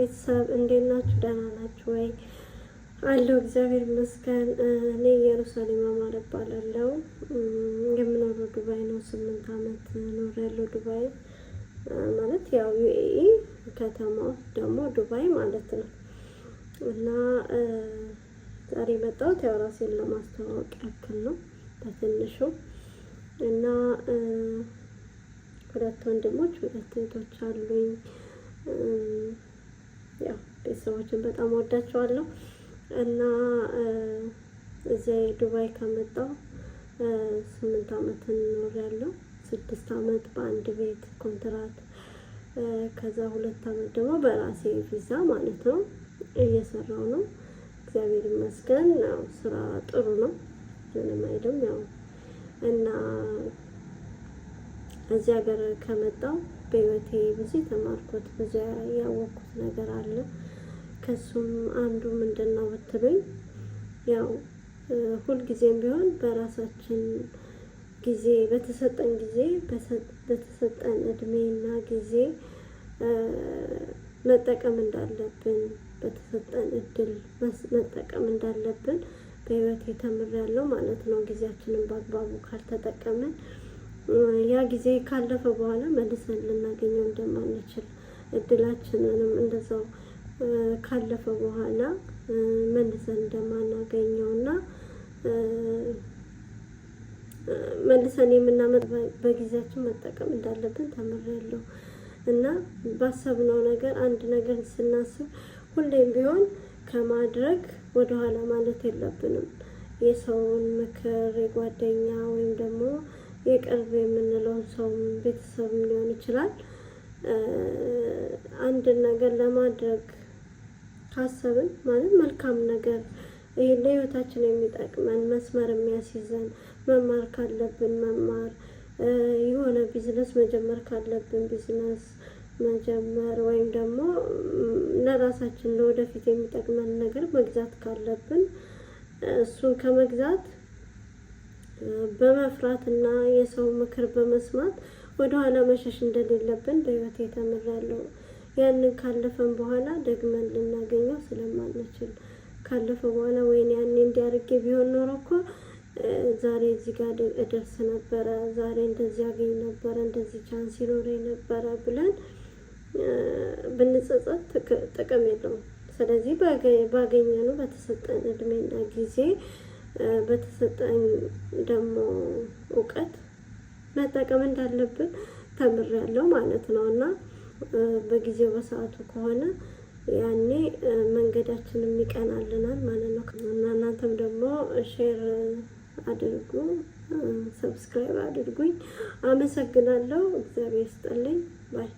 ቤተሰብ እንዴት ናችሁ? ደህና ናችሁ ወይ? አለሁ እግዚአብሔር ይመስገን። እኔ ኢየሩሳሌም አማረ እባላለሁ። የምኖረው ዱባይ ነው። 8 ዓመት ኖሬያለሁ ዱባይ ማለት ያው ዩኤኢ ከተማው ደግሞ ዱባይ ማለት ነው። እና ዛሬ መጣሁት ያው ራሴን ለማስተዋወቅ ያክል ነው በትንሹ። እና ሁለት ወንድሞች ሁለት እህቶች አሉኝ። ያው ቤተሰቦችን በጣም ወዳቸዋለሁ። እና እዚህ ዱባይ ከመጣሁ 8 ዓመት ኖሬያለሁ። 6 ዓመት በአንድ ቤት ኮንትራት፣ ከዛ 2 ዓመት ደግሞ በራሴ ቪዛ ማለት ነው እየሰራው ነው። እግዚአብሔር ይመስገን ያው ስራ ጥሩ ነው፣ ምንም አይልም። ያው እና እዚህ ሀገር ከመጣሁ በህይወቴ ብዙ የተማርኩት ብዙ ያወቅኩት ነገር አለ። ከሱም አንዱ ምንድነው ብትሉኝ ያው ሁልጊዜም ቢሆን በራሳችን ጊዜ በተሰጠን በተሰጠን እድሜና ጊዜ መጠቀም እንዳለብን፣ በተሰጠን እድል መጠቀም እንዳለብን በህይወቴ ተምሬያለሁ ማለት ነው። ጊዜያችንን በአግባቡ ካልተጠቀምን ያ ጊዜ ካለፈ በኋላ መልሰን ልናገኘው እንደማንችል፣ እድላችንንም እንደዛው ካለፈ በኋላ መልሰን እንደማናገኘውና መልሰን የምናመጣ በጊዜያችን መጠቀም እንዳለብን ተምሬያለሁ። እና ባሰብነው ነገር አንድ ነገር ስናስብ ሁሌም ቢሆን ከማድረግ ወደኋላ ማለት የለብንም። የሰውን ምክር፣ የጓደኛ ወይም ደግሞ የቅርብ የምንለውን ሰው ቤተሰብ ሊሆን ይችላል። አንድ ነገር ለማድረግ ካሰብን ማለት መልካም ነገር ይሄ ለህይወታችን የሚጠቅመን መስመር የሚያስይዘን፣ መማር ካለብን መማር፣ የሆነ ቢዝነስ መጀመር ካለብን ቢዝነስ መጀመር፣ ወይም ደግሞ ለራሳችን ለወደፊት የሚጠቅመን ነገር መግዛት ካለብን እሱን ከመግዛት በመፍራትና የሰው ምክር በመስማት ወደኋላ መሸሽ እንደሌለብን በህይወቴ ተምሬያለሁ። ያንን ካለፈን በኋላ ደግመን ልናገኘው ስለማንችል ካለፈ በኋላ ወይኔ ያኔ እንዲያርጌ ቢሆን ኖሮ እኮ ዛሬ እዚህ ጋር እደርስ ነበረ፣ ዛሬ እንደዚህ አገኝ ነበረ፣ እንደዚህ ቻንስ ይኖረኝ ነበረ ብለን ብንጸጸት ጥቅም የለውም። ስለዚህ ባገኘነው በተሰጠን እድሜና ጊዜ በተሰጠን ደግሞ እውቀት መጠቀም እንዳለብን ተምሬያለሁ ማለት ነው። እና በጊዜው በሰዓቱ ከሆነ ያኔ መንገዳችንም ይቀናልናል ማለት ነው። እና እናንተም ደግሞ ሼር አድርጉ፣ ሰብስክራይብ አድርጉኝ። አመሰግናለሁ። እግዚአብሔር ይስጥልኝ። ባይ